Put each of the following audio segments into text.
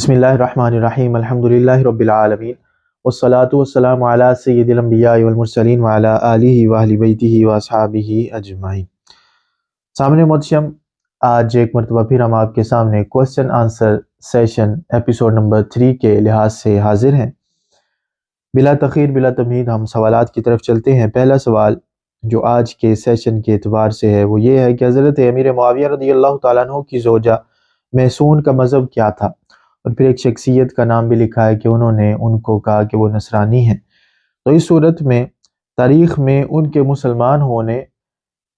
بسم اللہ الرحمن الرحیم الحمدللہ رب العالمین والصلاة والسلام علی سید الانبیاء والمرسلین وعلی آلہ واہل بیتہ واصحابہ اجمعین۔ سامنے محتشم، آج ایک مرتبہ پھر ہم آپ کے سامنے question answer session episode number 3 کے لحاظ سے حاضر ہیں۔ بلا تخیر بلا تمہید ہم سوالات کی طرف چلتے ہیں۔ پہلا سوال جو آج کے سیشن کے اعتبار سے ہے وہ یہ ہے کہ حضرت امیر معاویہ رضی اللہ تعالیٰ عنہ کی زوجہ میسون کا مذہب کیا تھا، اور پھر ایک شخصیت کا نام بھی لکھا ہے کہ انہوں نے ان کو کہا کہ وہ نصرانی ہیں۔ تو اس صورت میں تاریخ میں ان کے مسلمان ہونے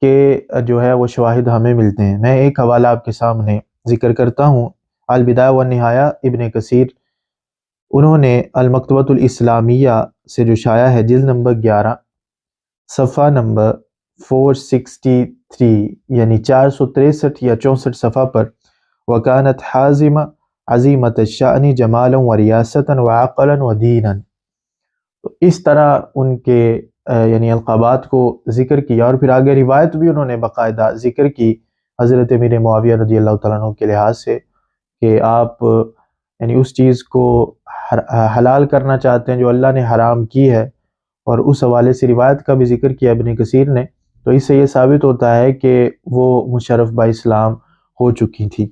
کے جو ہے وہ شواہد ہمیں ملتے ہیں۔ میں ایک حوالہ آپ کے سامنے ذکر کرتا ہوں۔ البدایہ والنہایہ ابن کثیر، انہوں نے المکتبۃ الاسلامیہ سے جو شائع ہے، جلد نمبر 11 صفحہ نمبر 463 یعنی 463 یا 64 صفحہ پر وَكَانَتْ حَازِمَ عظیمت الشأن جمالا و ریاستا و عقلا و دینا، تو اس طرح ان کے یعنی القابات کو ذکر کیا، اور پھر آگے روایت بھی انہوں نے باقاعدہ ذکر کی حضرت امیر معاویہ رضی اللہ تعالیٰ عنہ کے لحاظ سے کہ آپ یعنی اس چیز کو حلال کرنا چاہتے ہیں جو اللہ نے حرام کی ہے، اور اس حوالے سے روایت کا بھی ذکر کیا ابن کثیر نے۔ تو اس سے یہ ثابت ہوتا ہے کہ وہ مشرف با اسلام ہو چکی تھی۔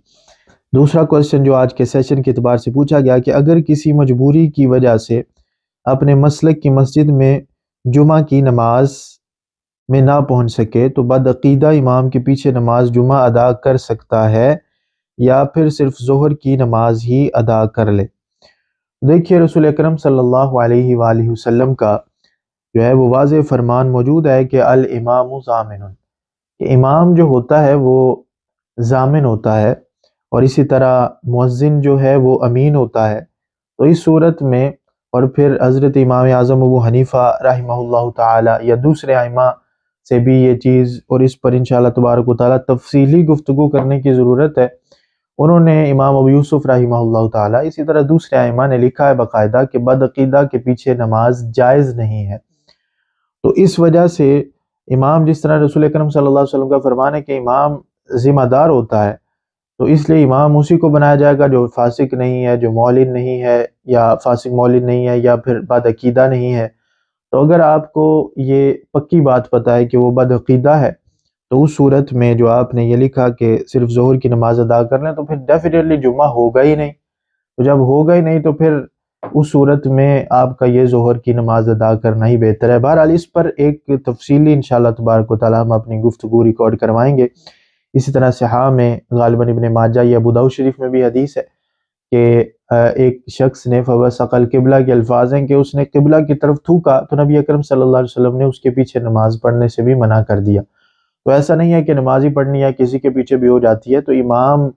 دوسرا کوسچن جو آج کے سیشن کے اعتبار سے پوچھا گیا کہ اگر کسی مجبوری کی وجہ سے اپنے مسلک کی مسجد میں جمعہ کی نماز میں نہ پہنچ سکے تو بدعقیدہ امام کے پیچھے نماز جمعہ ادا کر سکتا ہے یا پھر صرف ظہر کی نماز ہی ادا کر لے؟ دیکھیے، رسول اکرم صلی اللہ علیہ وآلہ وسلم کا جو ہے وہ واضح فرمان موجود ہے کہ الامام ضامن، کہ امام جو ہوتا ہے وہ ضامن ہوتا ہے، اور اسی طرح مؤذن جو ہے وہ امین ہوتا ہے۔ تو اس صورت میں اور پھر حضرت امام اعظم ابو حنیفہ رحمہ اللہ تعالی یا دوسرے ائمہ سے بھی یہ چیز، اور اس پر انشاءاللہ تبارک و تعالی تفصیلی گفتگو کرنے کی ضرورت ہے، انہوں نے امام ابو یوسف رحمہ اللہ تعالی اسی طرح دوسرے ائمہ نے لکھا ہے باقاعدہ کہ بدعقیدہ کے پیچھے نماز جائز نہیں ہے۔ تو اس وجہ سے امام، جس طرح رسول اکرم صلی اللہ علیہ وسلم کا فرمان ہے کہ امام ذمہ دار ہوتا ہے، تو اس لیے امام اسی کو بنایا جائے گا جو فاسق نہیں ہے، جو مولن نہیں ہے، یا فاسق مولن نہیں ہے، یا پھر بدعقیدہ نہیں ہے۔ تو اگر آپ کو یہ پکی بات پتہ ہے کہ وہ بدعقیدہ ہے، تو اس صورت میں جو آپ نے یہ لکھا کہ صرف ظہر کی نماز ادا کر لیں، تو پھر ڈیفینیٹلی جمعہ ہوگا ہی نہیں۔ تو جب ہوگا ہی نہیں تو پھر اس صورت میں آپ کا یہ ظہر کی نماز ادا کرنا ہی بہتر ہے۔ بہرحال اس پر ایک تفصیلی انشاءاللہ تبارک و تعالی ہم اپنی گفتگو ریکارڈ کروائیں گے۔ اسی طرح صحاح میں غالباً ابن ماجہ یا ابو داؤد شریف میں بھی حدیث ہے کہ ایک شخص نے فَوَسَقَ الْقِبْلَہ کے الفاظ ہیں کہ اس نے قبلہ کی طرف تھوکا، تو نبی اکرم صلی اللہ علیہ وسلم نے اس کے پیچھے نماز پڑھنے سے بھی منع کر دیا۔ تو ایسا نہیں ہے کہ نماز ہی پڑھنی ہے، کسی کے پیچھے بھی ہو جاتی ہے۔ تو امام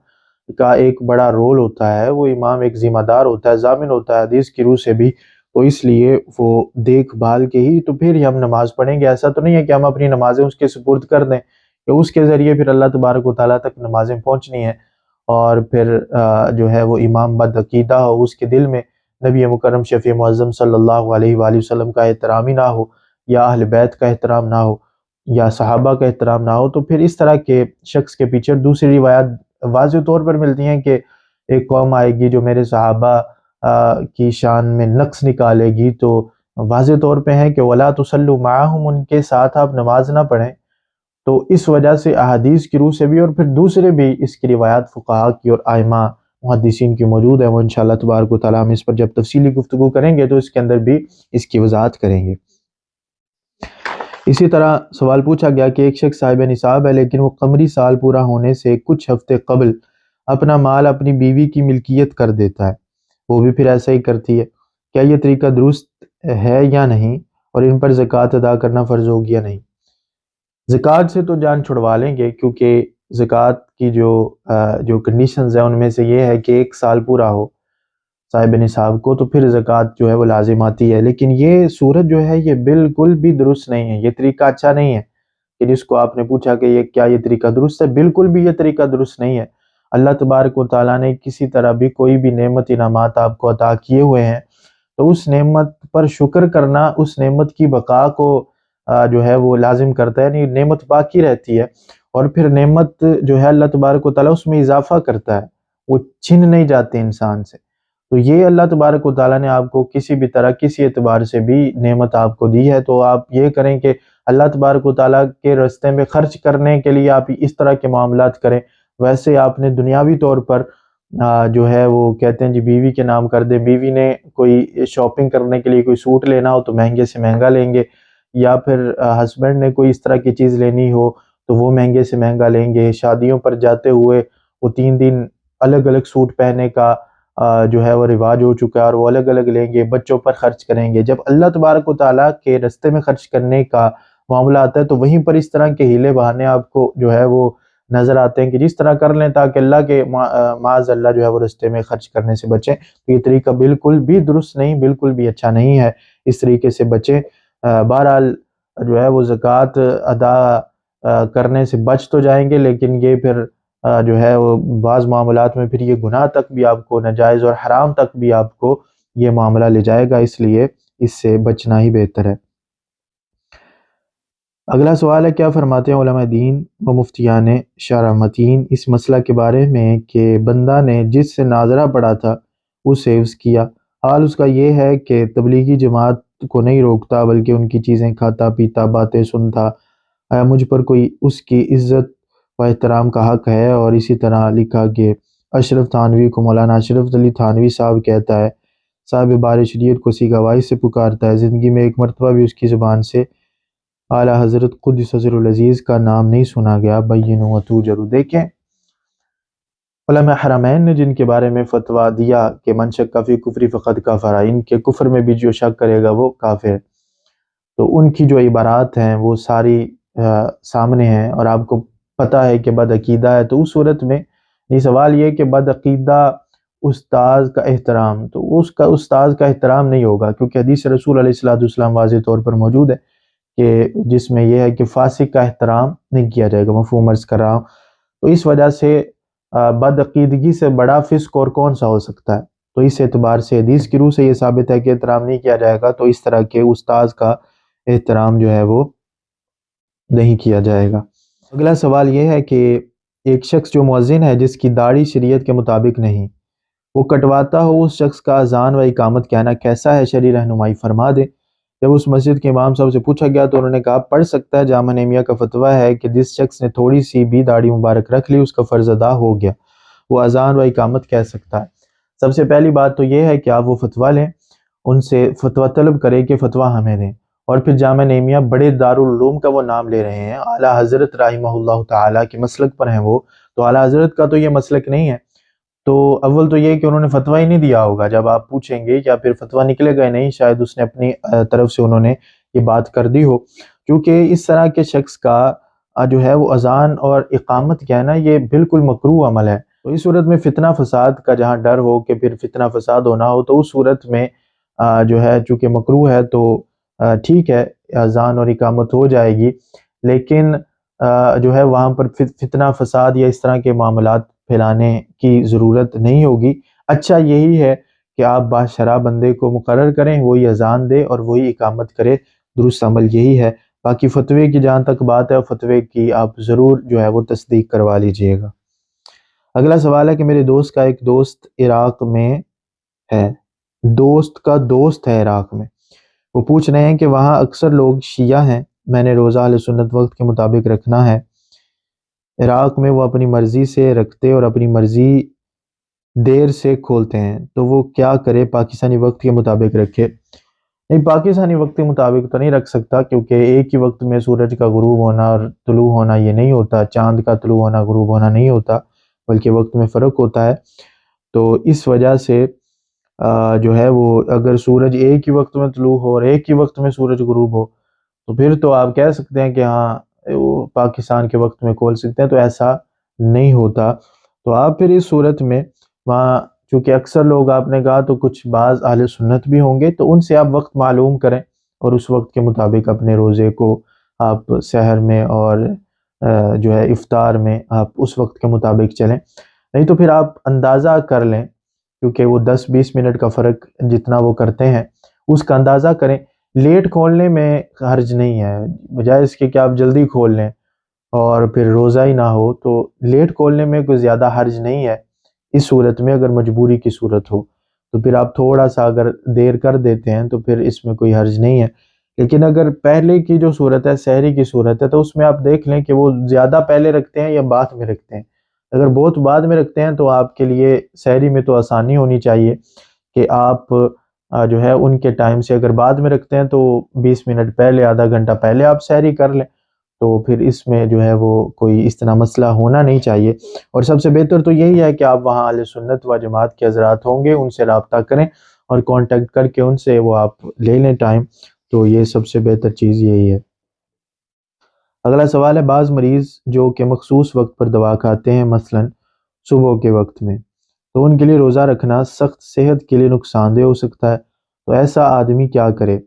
کا ایک بڑا رول ہوتا ہے، وہ امام ایک ذمہ دار ہوتا ہے، ضامن ہوتا ہے حدیث کی روح سے بھی، تو اس لیے وہ دیکھ بھال کے ہی تو پھر ہم نماز پڑھیں گے۔ ایسا تو نہیں ہے کہ ہم اپنی نمازیں اس کے سپرد کر دیں کہ اس کے ذریعے پھر اللہ تبارک و تعالیٰ تک نمازیں پہنچنی ہیں، اور پھر جو ہے وہ امام بدعقیدہ ہو، اس کے دل میں نبی مکرم شفیع معظم صلی اللہ علیہ وآلہ وسلم کا احترام ہی نہ ہو، یا اہل بیت کا احترام نہ ہو، یا صحابہ کا احترام نہ ہو، تو پھر اس طرح کے شخص کے پیچھے دوسری روایات واضح طور پر ملتی ہیں کہ ایک قوم آئے گی جو میرے صحابہ کی شان میں نقص نکالے گی، تو واضح طور پہ ہے کہ وَلَا تُصَلُّوا مَعَهُمْ، ان کے ساتھ آپ نماز نہ پڑھیں۔ تو اس وجہ سے احادیث کی روح سے بھی، اور پھر دوسرے بھی اس کی روایات فقہاء کی اور ائمہ محدثین کی موجود ہے، وہ انشاءاللہ تبارک و تعالیٰ ہم اس پر جب تفصیلی گفتگو کریں گے تو اس کے اندر بھی اس کی وضاحت کریں گے۔ اسی طرح سوال پوچھا گیا کہ ایک شخص صاحب نصاب ہے لیکن وہ قمری سال پورا ہونے سے کچھ ہفتے قبل اپنا مال اپنی بیوی کی ملکیت کر دیتا ہے، وہ بھی پھر ایسا ہی کرتی ہے، کیا یہ طریقہ درست ہے یا نہیں، اور ان پر زکوٰۃ ادا کرنا فرض ہوگی یا نہیں؟ زکوٰۃ سے تو جان چھڑوا لیں گے، کیونکہ زکوٰۃ کی جو کنڈیشنز ہیں ان میں سے یہ ہے کہ 1 سال پورا ہو صاحب نصاب کو، تو پھر زکوٰۃ جو ہے وہ لازم آتی ہے۔ لیکن یہ صورت جو ہے یہ بالکل بھی درست نہیں ہے، یہ طریقہ اچھا نہیں ہے کہ جس کو آپ نے پوچھا کہ یہ طریقہ درست ہے، بالکل بھی یہ طریقہ درست نہیں ہے۔ اللہ تبارک و تعالیٰ نے کسی طرح بھی کوئی بھی نعمت انعامات آپ کو عطا کیے ہوئے ہیں، تو اس نعمت پر شکر کرنا اس نعمت کی بقا کو جو ہے وہ لازم کرتا ہے، یعنی نعمت باقی رہتی ہے، اور پھر نعمت جو ہے اللہ تبارک و تعالیٰ اس میں اضافہ کرتا ہے، وہ چھن نہیں جاتے انسان سے۔ تو یہ اللہ تبارک و تعالیٰ نے آپ کو کسی بھی طرح کسی اعتبار سے بھی نعمت آپ کو دی ہے، تو آپ یہ کریں کہ اللہ تبارک و تعالیٰ کے راستے میں خرچ کرنے کے لیے آپ اس طرح کے معاملات کریں۔ ویسے آپ نے دنیاوی طور پر جو ہے وہ کہتے ہیں جی بیوی کے نام کر دیں، بیوی نے کوئی شاپنگ کرنے کے لیے کوئی سوٹ لینا ہو تو مہنگے سے مہنگا لیں گے، یا پھر ہسبینڈ نے کوئی اس طرح کی چیز لینی ہو تو وہ مہنگے سے مہنگا لیں گے۔ شادیوں پر جاتے ہوئے وہ 3 دن الگ الگ سوٹ پہننے کا جو ہے وہ رواج ہو چکا ہے، اور وہ الگ الگ لیں گے، بچوں پر خرچ کریں گے۔ جب اللہ تبارک و تعالیٰ کے راستے میں خرچ کرنے کا معاملہ آتا ہے تو وہیں پر اس طرح کے ہیلے بہانے آپ کو جو ہے وہ نظر آتے ہیں کہ جس طرح کر لیں تاکہ اللہ کے معاذ اللہ جو ہے وہ راستے میں خرچ کرنے سے بچیں۔ تو یہ طریقہ بالکل بھی درست نہیں، بالکل بھی اچھا نہیں ہے، اس طریقے سے بچیں۔ بہرحال جو ہے وہ زکوٰۃ ادا کرنے سے بچ تو جائیں گے، لیکن یہ پھر جو ہے وہ بعض معاملات میں پھر یہ گناہ تک بھی آپ کو، ناجائز اور حرام تک بھی آپ کو یہ معاملہ لے جائے گا، اس لیے اس سے بچنا ہی بہتر ہے۔ اگلا سوال ہے، کیا فرماتے ہیں علماء دین و مفتیان شرع متین اس مسئلہ کے بارے میں کہ بندہ نے جس سے ناظرہ پڑھا تھا اسے حفظ کیا، حال اس کا یہ ہے کہ تبلیغی جماعت کو نہیں روکتا بلکہ ان کی چیزیں کھاتا پیتا، باتیں سنتا، آیا مجھ پر کوئی اس کی عزت و احترام کا حق ہے؟ اور اسی طرح لکھا کہ اشرف تھانوی کو مولانا اشرف علی تھانوی صاحب کہتا ہے، صاحب بار شریعت کو سیگا وائی سے پکارتا ہے، زندگی میں ایک مرتبہ بھی اس کی زبان سے اعلیٰ حضرت قدس سر العزیز کا نام نہیں سنا گیا۔ بینوا وتوجروا۔ دیکھیں علماء حرمین نے جن کے بارے میں فتویٰ دیا کہ من شک فی کفری فقد کفر، ان کے کفر میں بھی جو شک کرے گا وہ کافر ہے، تو ان کی جو عبارات ہیں وہ ساری سامنے ہیں، اور آپ کو پتہ ہے کہ بد عقیدہ ہے، تو اس صورت میں یہ سوال یہ کہ بد عقیدہ استاذ کا احترام، تو اس کا استاذ کا احترام نہیں ہوگا، کیونکہ حدیث رسول علیہ السلام واضح طور پر موجود ہے کہ جس میں یہ ہے کہ فاسق کا احترام نہیں کیا جائے گا، مفہوم عرض کر رہا ہوں۔ تو اس وجہ سے بد عقیدگی سے بڑا فسق اور کون سا ہو سکتا ہے؟ تو اس اعتبار سے حدیث کی روح سے یہ ثابت ہے کہ احترام نہیں کیا جائے گا، تو اس طرح کے استاذ کا احترام جو ہے وہ نہیں کیا جائے گا۔ اگلا سوال یہ ہے کہ ایک شخص جو مؤذن ہے جس کی داڑھی شریعت کے مطابق نہیں، وہ کٹواتا ہو، اس شخص کا اذان و اقامت کہنا کیسا ہے؟ شرعی رہنمائی فرما دے۔ جب اس مسجد کے امام صاحب سے پوچھا گیا تو انہوں نے کہا پڑھ سکتا ہے، جامعہ نعمیہ کا فتویٰ ہے کہ جس شخص نے تھوڑی سی بھی داڑھی مبارک رکھ لی اس کا فرض ادا ہو گیا، وہ اذان و اقامت کہہ سکتا ہے۔ سب سے پہلی بات تو یہ ہے کہ آپ وہ فتویٰ لیں، ان سے فتویٰ طلب کریں کہ فتویٰ ہمیں دیں، اور پھر جامعہ نعمیہ بڑے دارالعلوم کا وہ نام لے رہے ہیں، اعلیٰ حضرت رحمہ اللہ تعالیٰ کے مسلک پر ہیں وہ، تو اعلیٰ حضرت کا تو یہ مسلک نہیں ہے، تو اول تو یہ کہ انہوں نے فتویٰ ہی نہیں دیا ہوگا، جب آپ پوچھیں گے یا پھر فتویٰ نکلے گا نہیں، شاید اس نے اپنی طرف سے انہوں نے یہ بات کر دی ہو، کیونکہ اس طرح کے شخص کا جو ہے وہ اذان اور اقامت کہنا یہ بالکل مکروہ عمل ہے۔ تو اس صورت میں فتنہ فساد کا جہاں ڈر ہو کہ پھر فتنہ فساد ہونا ہو، تو اس صورت میں جو ہے چونکہ مکروہ ہے تو ٹھیک ہے اذان اور اقامت ہو جائے گی، لیکن جو ہے وہاں پر فتنہ فساد یا اس طرح کے معاملات پھیلانے کی ضرورت نہیں ہوگی۔ اچھا یہی ہے کہ آپ باشرع بندے کو مقرر کریں، وہی اذان دے اور وہی اقامت کرے، درست عمل یہی ہے۔ باقی فتوے کی جہاں تک بات ہے، فتوے کی آپ ضرور جو ہے وہ تصدیق کروا لیجئے گا۔ اگلا سوال ہے کہ میرے دوست کا ایک دوست عراق میں ہے، دوست کا دوست ہے عراق میں، وہ پوچھ رہے ہیں کہ وہاں اکثر لوگ شیعہ ہیں، میں نے روزہ اہل سنت وقت کے مطابق رکھنا ہے، عراق میں وہ اپنی مرضی سے رکھتے اور اپنی مرضی دیر سے کھولتے ہیں، تو وہ کیا کرے؟ پاکستانی وقت کے مطابق رکھے؟ نہیں، پاکستانی وقت کے مطابق تو نہیں رکھ سکتا، کیونکہ ایک ہی وقت میں سورج کا غروب ہونا اور طلوع ہونا یہ نہیں ہوتا، چاند کا طلوع ہونا غروب ہونا نہیں ہوتا، بلکہ وقت میں فرق ہوتا ہے۔ تو اس وجہ سے جو ہے وہ اگر سورج ایک ہی وقت میں طلوع ہو اور ایک ہی وقت میں سورج غروب ہو تو پھر تو آپ کہہ سکتے ہیں کہ ہاں وہ پاکستان کے وقت میں کھول سکتے ہیں، تو ایسا نہیں ہوتا۔ تو آپ پھر اس صورت میں وہاں چونکہ اکثر لوگ آپ نے کہا تو کچھ بعض اہل سنت بھی ہوں گے، تو ان سے آپ وقت معلوم کریں اور اس وقت کے مطابق اپنے روزے کو آپ سحر میں اور جو ہے افطار میں آپ اس وقت کے مطابق چلیں، نہیں تو پھر آپ اندازہ کر لیں، کیونکہ وہ 10-20 منٹ کا فرق جتنا وہ کرتے ہیں اس کا اندازہ کریں۔ لیٹ کھولنے میں حرج نہیں ہے، بجائے اس کے کہ آپ جلدی کھول لیں اور پھر روزہ ہی نہ ہو، تو لیٹ کھولنے میں کوئی زیادہ حرج نہیں ہے اس صورت میں، اگر مجبوری کی صورت ہو تو پھر آپ تھوڑا سا اگر دیر کر دیتے ہیں تو پھر اس میں کوئی حرج نہیں ہے۔ لیکن اگر پہلے کی جو صورت ہے سحری کی صورت ہے تو اس میں آپ دیکھ لیں کہ وہ زیادہ پہلے رکھتے ہیں یا بعد میں رکھتے ہیں۔ اگر بہت بعد میں رکھتے ہیں تو آپ کے لیے سحری میں تو آسانی ہونی چاہیے کہ آپ جو ہے ان کے ٹائم سے، اگر بعد میں رکھتے ہیں تو 20 منٹ پہلے، آدھا گھنٹہ پہلے آپ سحری کر لیں، تو پھر اس میں جو ہے وہ کوئی اس طرح مسئلہ ہونا نہیں چاہیے۔ اور سب سے بہتر تو یہی ہے کہ آپ وہاں اہل سنت و جماعت کے حضرات ہوں گے، ان سے رابطہ کریں اور کانٹیکٹ کر کے ان سے وہ آپ لے لیں ٹائم، تو یہ سب سے بہتر چیز یہی ہے۔ اگلا سوال ہے، بعض مریض جو کہ مخصوص وقت پر دوا کھاتے ہیں، مثلا صبح کے وقت میں، تو ان کے لیے روزہ رکھنا سخت صحت کے لیے نقصان دہ ہو سکتا ہے، تو ایسا آدمی کیا کرے؟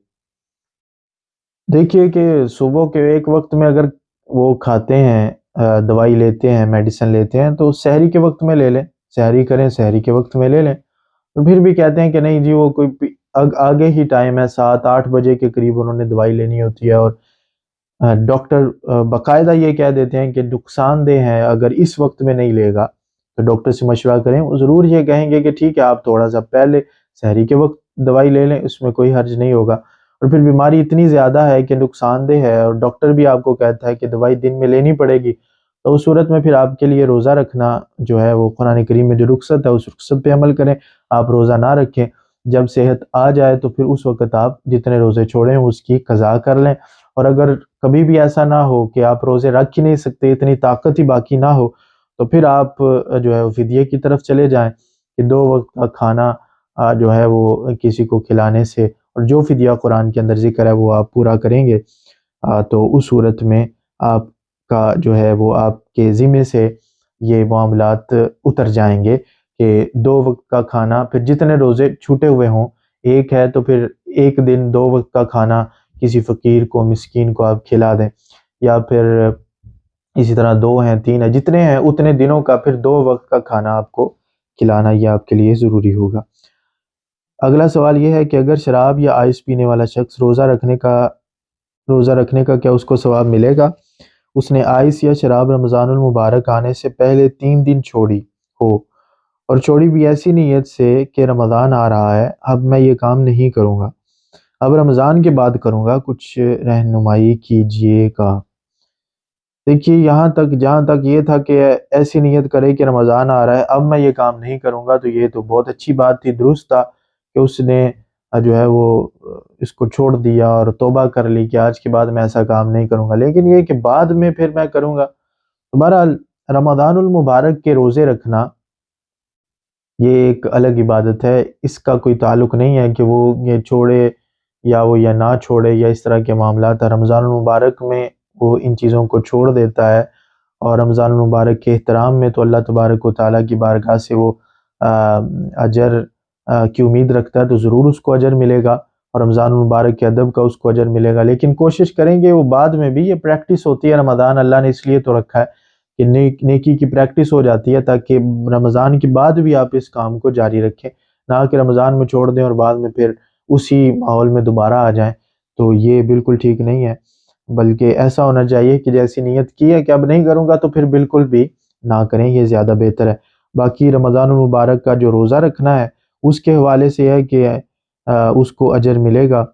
دیکھیے کہ صبح کے ایک وقت میں اگر وہ کھاتے ہیں، دوائی لیتے ہیں، میڈیسن لیتے ہیں، تو سحری کے وقت میں لے لیں، سحری کریں، سحری کے وقت میں لے لیں۔ تو پھر بھی کہتے ہیں کہ نہیں جی وہ کوئی آگے ہی ٹائم ہے، 7-8 بجے کے قریب انہوں نے دوائی لینی ہوتی ہے، اور ڈاکٹر باقاعدہ یہ کہہ دیتے ہیں کہ نقصان دہ ہے، اگر اس وقت میں نہیں لے گا تو ڈاکٹر سے مشورہ کریں۔ وہ ضرور یہ کہیں گے کہ ٹھیک ہے آپ تھوڑا سا پہلے سحری کے وقت دوائی لے لیں، اس میں کوئی حرج نہیں ہوگا۔ اور پھر بیماری اتنی زیادہ ہے کہ نقصان دہ ہے اور ڈاکٹر بھی آپ کو کہتا ہے کہ دوائی دن میں لینی پڑے گی، تو اس صورت میں پھر آپ کے لیے روزہ رکھنا جو ہے وہ قرآن کریم میں جو رخصت ہے اس رخصت پہ عمل کریں، آپ روزہ نہ رکھیں۔ جب صحت آ جائے تو پھر اس وقت آپ جتنے روزے چھوڑیں اس کی قضا کر لیں۔ اور اگر کبھی بھی ایسا نہ ہو کہ آپ روزے رکھ ہی نہیں سکتے، اتنی طاقت ہی باقی نہ ہو، تو پھر آپ جو ہے فدیے کی طرف چلے جائیں کہ 2 وقت کا کھانا جو ہے وہ کسی کو کھلانے سے، اور جو فدیہ قرآن کے اندر ذکر ہے وہ آپ پورا کریں گے، تو اس صورت میں آپ کا جو ہے وہ آپ کے ذمے سے یہ معاملات اتر جائیں گے کہ 2 وقت کا کھانا، پھر جتنے روزے چھوٹے ہوئے ہوں، ایک ہے تو پھر ایک دن 2 وقت کا کھانا کسی فقیر کو، مسکین کو آپ کھلا دیں، یا پھر اسی طرح 2 ہیں، 3 ہیں، جتنے ہیں اتنے دنوں کا پھر 2 وقت کا کھانا آپ کو کھلانا، یہ آپ کے لیے ضروری ہوگا۔ اگلا سوال یہ ہے کہ اگر شراب یا آئس پینے والا شخص روزہ رکھنے کا کیا اس کو ثواب ملے گا؟ اس نے آئس یا شراب رمضان المبارک آنے سے پہلے 3 دن چھوڑی ہو، اور چھوڑی بھی ایسی نیت سے کہ رمضان آ رہا ہے، اب میں یہ کام نہیں کروں گا، اب رمضان کے بعد کروں گا، کچھ رہنمائی کیجیے گا۔ دیکھیے یہاں تک جہاں تک یہ تھا کہ ایسی نیت کرے کہ رمضان آ رہا ہے اب میں یہ کام نہیں کروں گا، تو یہ تو بہت اچھی بات تھی، درست تھا کہ اس نے جو ہے وہ اس کو چھوڑ دیا اور توبہ کر لی کہ آج کے بعد میں ایسا کام نہیں کروں گا۔ لیکن یہ کہ بعد میں پھر میں کروں گا، تو بہرحال رمضان المبارک کے روزے رکھنا یہ ایک الگ عبادت ہے، اس کا کوئی تعلق نہیں ہے کہ وہ یہ چھوڑے یا وہ یا نہ چھوڑے یا اس طرح کے معاملات ہیں۔ رمضان المبارک میں وہ ان چیزوں کو چھوڑ دیتا ہے، اور رمضان المبارک کے احترام میں تو اللہ تبارک و تعالیٰ کی بارگاہ سے وہ اجر کی امید رکھتا ہے، تو ضرور اس کو اجر ملے گا، اور رمضان المبارک کے ادب کا اس کو اجر ملے گا۔ لیکن کوشش کریں گے وہ بعد میں بھی، یہ پریکٹس ہوتی ہے، رمضان اللہ نے اس لیے تو رکھا ہے کہ نیکی کی پریکٹس ہو جاتی ہے، تاکہ رمضان کے بعد بھی آپ اس کام کو جاری رکھیں، نہ کہ رمضان میں چھوڑ دیں اور بعد میں پھر اسی ماحول میں دوبارہ آ جائیں، تو یہ بالکل ٹھیک نہیں ہے۔ بلکہ ایسا ہونا چاہیے کہ جیسی نیت کی ہے کہ اب نہیں کروں گا تو پھر بالکل بھی نہ کریں، یہ زیادہ بہتر ہے۔ باقی رمضان المبارک کا جو روزہ رکھنا ہے اس کے حوالے سے ہے کہ اس کو اجر ملے گا،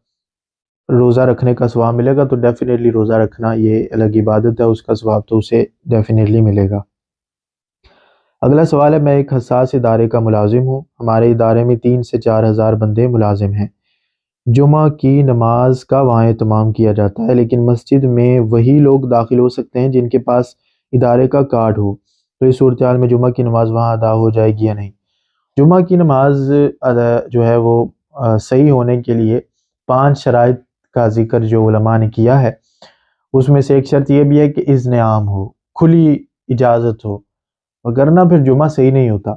روزہ رکھنے کا ثواب ملے گا، تو ڈیفینیٹلی روزہ رکھنا یہ الگ عبادت ہے، اس کا ثواب تو اسے ڈیفینیٹلی ملے گا۔ اگلا سوال ہے، میں ایک حساس ادارے کا ملازم ہوں، ہمارے ادارے میں 3 سے 4 ہزار بندے ملازم ہیں، جمعہ کی نماز کا وہاں اہتمام کیا جاتا ہے، لیکن مسجد میں وہی لوگ داخل ہو سکتے ہیں جن کے پاس ادارے کا کارڈ ہو، تو اس صورتحال میں جمعہ کی نماز وہاں ادا ہو جائے گی یا نہیں؟ جمعہ کی نماز جو ہے وہ صحیح ہونے کے لیے 5 شرائط کا ذکر جو علماء نے کیا ہے، اس میں سے ایک شرط یہ بھی ہے کہ اذن عام ہو، کھلی اجازت ہو، وگرنہ پھر جمعہ صحیح نہیں ہوتا۔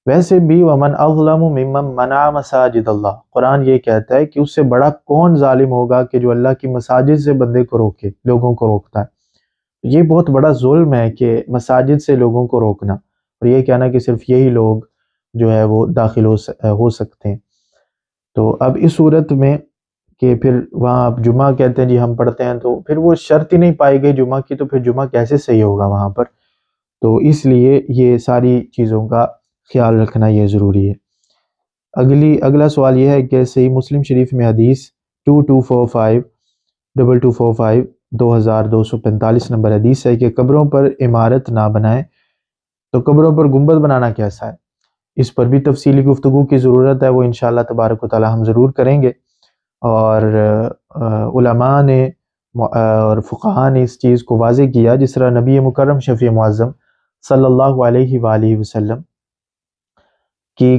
ویسے بھی وَمَنْ أَظْلَمُ مِمَّنْ مَنَعَ مَسَاجِدَ اللَّهِ، قرآن یہ کہتا ہے کہ اس سے بڑا کون ظالم ہوگا کہ جو اللہ کی مساجد سے بندے کو روکے، لوگوں کو روکتا ہے۔ یہ بہت بڑا ظلم ہے کہ مساجد سے لوگوں کو روکنا، اور یہ کہنا کہ صرف یہی لوگ جو ہے وہ داخل ہو سکتے ہیں۔ تو اب اس صورت میں کہ پھر وہاں آپ جمعہ کہتے ہیں جی ہم پڑھتے ہیں، تو پھر وہ شرط ہی نہیں پائی گئی جمعہ کی، تو پھر جمعہ کیسے صحیح ہوگا وہاں پر؟ تو اس لیے یہ ساری چیزوں کا خیال رکھنا یہ ضروری ہے۔ اگلا سوال یہ ہے کہ صحیح مسلم شریف میں حدیث 2245 2245 نمبر حدیث ہے کہ قبروں پر عمارت نہ بنائیں، تو قبروں پر گنبد بنانا کیسا ہے؟ اس پر بھی تفصیلی گفتگو کی ضرورت ہے، وہ انشاءاللہ تبارک و تعالی ہم ضرور کریں گے۔ اور علماء نے اور فقہاء نے اس چیز کو واضح کیا، جس طرح نبی مکرم شفیع معظم صلی اللہ علیہ وآلہ وسلم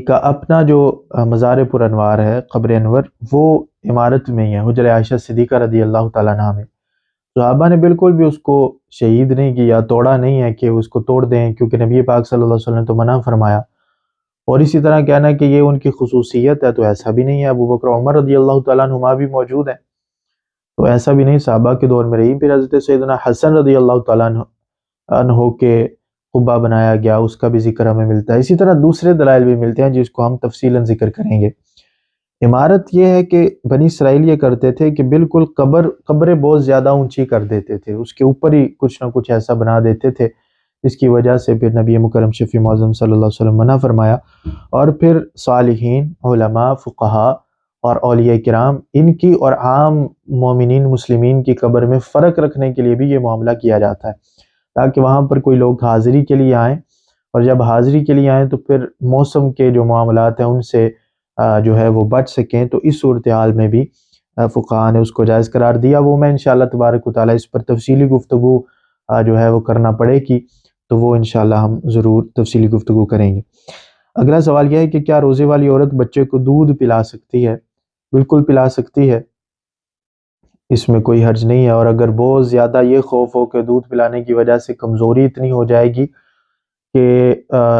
کا اپنا جو مزار پر انوار ہے، قبر انور، وہ عمارت میں ہی ہے، حجر عائشہ صدیقہ رضی اللہ تعالیٰ عنہ میں۔ صحابہ نے بالکل بھی اس کو شہید نہیں کیا، توڑا نہیں ہے کہ اس کو توڑ دیں، کیونکہ نبی پاک صلی اللہ علیہ وسلم نے تو منع فرمایا۔ اور اسی طرح کہنا کہ یہ ان کی خصوصیت ہے، تو ایسا بھی نہیں ہے۔ ابو بکر عمر رضی اللہ تعالیٰ عنہما بھی موجود ہیں، تو ایسا بھی نہیں، صحابہ کے دور میں رہی۔ پھر حضرت سیدنا حسن رضی اللہ تعالیٰ عنہ کے قبہ بنایا گیا، اس کا بھی ذکر ہمیں ملتا ہے۔ اسی طرح دوسرے دلائل بھی ملتے ہیں جس کو ہم تفصیلاً ذکر کریں گے۔ عمارت یہ ہے کہ بنی اسرائیل یہ کرتے تھے کہ بالکل قبریں بہت زیادہ اونچی کر دیتے تھے، اس کے اوپر ہی کچھ نہ کچھ ایسا بنا دیتے تھے، اس کی وجہ سے پھر نبی مکرم شفیع معظم صلی اللہ علیہ وسلم منع فرمایا۔ اور پھر صالحین، علماء، فقہاء اور اولیاء کرام، ان کی اور عام مومنین مسلمین کی قبر میں فرق رکھنے کے لیے بھی یہ معاملہ کیا جاتا ہے، تاکہ وہاں پر کوئی لوگ حاضری کے لیے آئیں، اور جب حاضری کے لیے آئیں تو پھر موسم کے جو معاملات ہیں ان سے جو ہے وہ بچ سکیں۔ تو اس صورتحال میں بھی فقہاء نے اس کو جائز قرار دیا۔ وہ میں انشاءاللہ تبارک و تعالیٰ اس پر تفصیلی گفتگو جو ہے وہ کرنا پڑے گی، تو وہ انشاءاللہ ہم ضرور تفصیلی گفتگو کریں گے۔ اگلا سوال یہ ہے کہ کیا روزے والی عورت بچے کو دودھ پلا سکتی ہے؟ بالکل پلا سکتی ہے، اس میں کوئی حرج نہیں ہے۔ اور اگر بہت زیادہ یہ خوف ہو کہ دودھ پلانے کی وجہ سے کمزوری اتنی ہو جائے گی کہ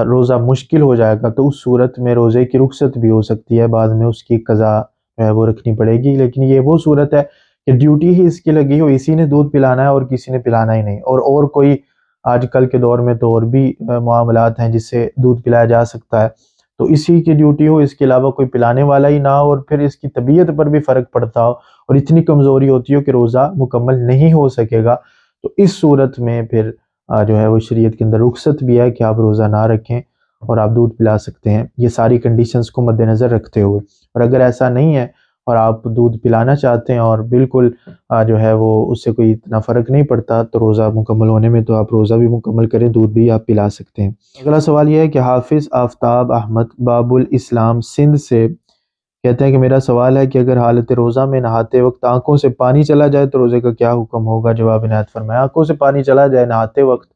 روزہ مشکل ہو جائے گا، تو اس صورت میں روزے کی رخصت بھی ہو سکتی ہے، بعد میں اس کی قضا جو ہے وہ رکھنی پڑے گی۔ لیکن یہ وہ صورت ہے کہ ڈیوٹی ہی اس کی لگی ہو، اسی نے دودھ پلانا ہے اور کسی نے پلانا ہی نہیں، اور کوئی آج کل کے دور میں تو اور بھی معاملات ہیں جس سے دودھ پلایا جا سکتا ہے، تو اسی کی ڈیوٹی ہو، اس کے علاوہ کوئی پلانے والا ہی نہ ہو، اور پھر اس کی طبیعت پر بھی فرق پڑتا ہو اور اتنی کمزوری ہوتی ہو کہ روزہ مکمل نہیں ہو سکے گا، تو اس صورت میں پھر جو ہے وہ شریعت کے اندر رخصت بھی ہے کہ آپ روزہ نہ رکھیں اور آپ دودھ پلا سکتے ہیں، یہ ساری کنڈیشنز کو مد نظر رکھتے ہوئے۔ اور اگر ایسا نہیں ہے اور آپ دودھ پلانا چاہتے ہیں اور بالکل جو ہے وہ اس سے کوئی اتنا فرق نہیں پڑتا تو روزہ مکمل ہونے میں، تو آپ روزہ بھی مکمل کریں، دودھ بھی آپ پلا سکتے ہیں۔ اگلا سوال یہ ہے کہ حافظ آفتاب احمد باب الاسلام سندھ سے کہتے ہیں کہ میرا سوال ہے کہ اگر حالت روزہ میں نہاتے وقت آنکھوں سے پانی چلا جائے تو روزے کا کیا حکم ہوگا؟ جواب عنایت فرمائیں۔ آنکھوں سے پانی چلا جائے نہاتے وقت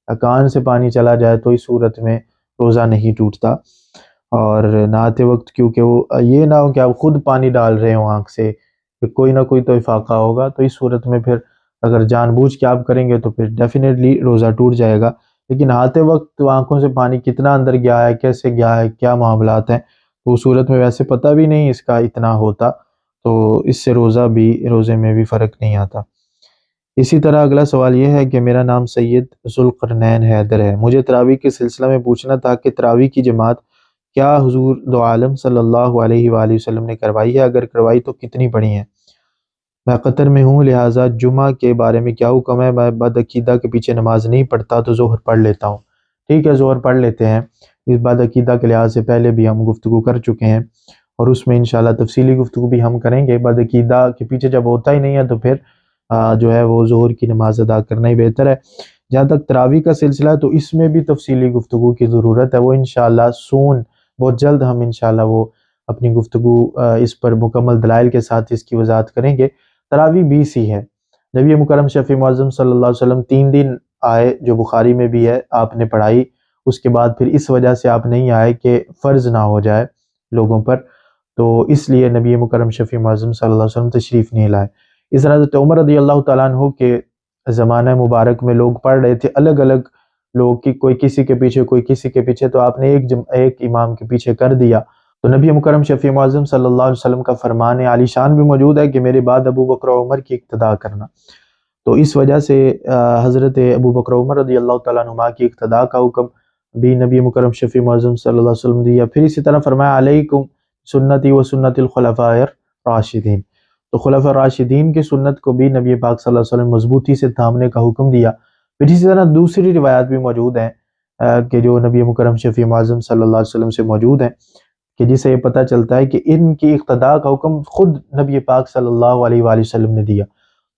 یا کان سے پانی چلا جائے تو اس صورت میں روزہ نہیں ٹوٹتا، اور نہاتے وقت کیونکہ وہ یہ نہ ہو کہ آپ خود پانی ڈال رہے ہوں آنکھ سے، کہ کوئی نہ کوئی تو افاقہ ہوگا، تو اس صورت میں پھر اگر جان بوجھ کے آپ کریں گے تو پھر ڈیفینیٹلی روزہ ٹوٹ جائے گا۔ لیکن نہاتے وقت آنکھوں سے پانی کتنا اندر گیا ہے، کیسے گیا ہے، کیا معاملات ہیں، تو اس صورت میں ویسے پتہ بھی نہیں اس کا اتنا ہوتا، تو اس سے روزے میں بھی فرق نہیں آتا۔ اسی طرح اگلا سوال یہ ہے کہ میرا نام سید ذوالقرنین حیدر ہے، مجھے تراویح کے سلسلہ میں پوچھنا تھا کہ تراویح کی جماعت کیا حضور دو عالم صلی اللہ علیہ وآلہ وسلم نے کروائی ہے؟ اگر کروائی تو کتنی پڑھی ہیں؟ میں قطر میں ہوں، لہٰذا جمعہ کے بارے میں کیا حکم ہے؟ میں بدعقیدہ کے پیچھے نماز نہیں پڑھتا تو ظہر پڑھ لیتا ہوں۔ ٹھیک ہے، ظہر پڑھ لیتے ہیں، اس بدعقیدہ کے لحاظ سے پہلے بھی ہم گفتگو کر چکے ہیں، اور اس میں انشاءاللہ تفصیلی گفتگو بھی ہم کریں گے۔ بدعقیدہ کے پیچھے جب ہوتا ہی نہیں ہے تو پھر جو ہے وہ ظہر کی نماز ادا کرنا ہی بہتر ہے۔ جہاں تک تراویح کا سلسلہ ہے تو اس میں بھی تفصیلی گفتگو کی ضرورت ہے، وہ انشاءاللہ بہت جلد ہم انشاءاللہ وہ اپنی گفتگو اس پر مکمل دلائل کے ساتھ اس کی وضاحت کریں گے۔ تراویح 20 ہی ہے، نبی مکرم شفیع معظم صلی اللہ علیہ وسلم 3 دن آئے، جو بخاری میں بھی ہے، آپ نے پڑھائی، اس کے بعد پھر اس وجہ سے آپ نہیں آئے کہ فرض نہ ہو جائے لوگوں پر، تو اس لیے نبی مکرم شفیع معظم صلی اللہ علیہ وسلم تشریف نہیں لائے۔ اس طرح حضرت عمر رضی اللہ تعالیٰ عنہ کے زمانہ مبارک میں لوگ پڑھ رہے تھے، الگ الگ لوگ کی، کوئی کسی کے پیچھے کوئی کسی کے پیچھے، تو آپ نے ایک امام کے پیچھے کر دیا، تو نبی مکرم شفیع معظم صلی اللہ علیہ وسلم کا فرمان عالی شان بھی موجود ہے کہ میرے بعد ابو بکر و عمر کی اقتداء کرنا، تو اس وجہ سے حضرت ابو بکر و عمر رضی اللہ تعالیٰ عنہما کی اقتداء کا حکم بھی نبی مکرم شفیع معظم صلی اللہ علیہ وسلم دیا۔ پھر اسی طرح فرمایا علیکم سنتی و سنت الخلفاء الراشدین، تو خلفاء الراشدین کی سنت کو بھی نبی پاک صلی اللہ علیہ وسلم مضبوطی سے تھامنے کا حکم دیا۔ پھر اسی طرح دوسری روایات بھی موجود ہیں کہ جو نبی مکرم شفیع معظم صلی اللہ علیہ وسلم سے موجود ہیں، کہ جسے یہ پتہ چلتا ہے کہ ان کی اقتداء کا حکم خود نبی پاک صلی اللہ علیہ وآلہ وسلم نے دیا۔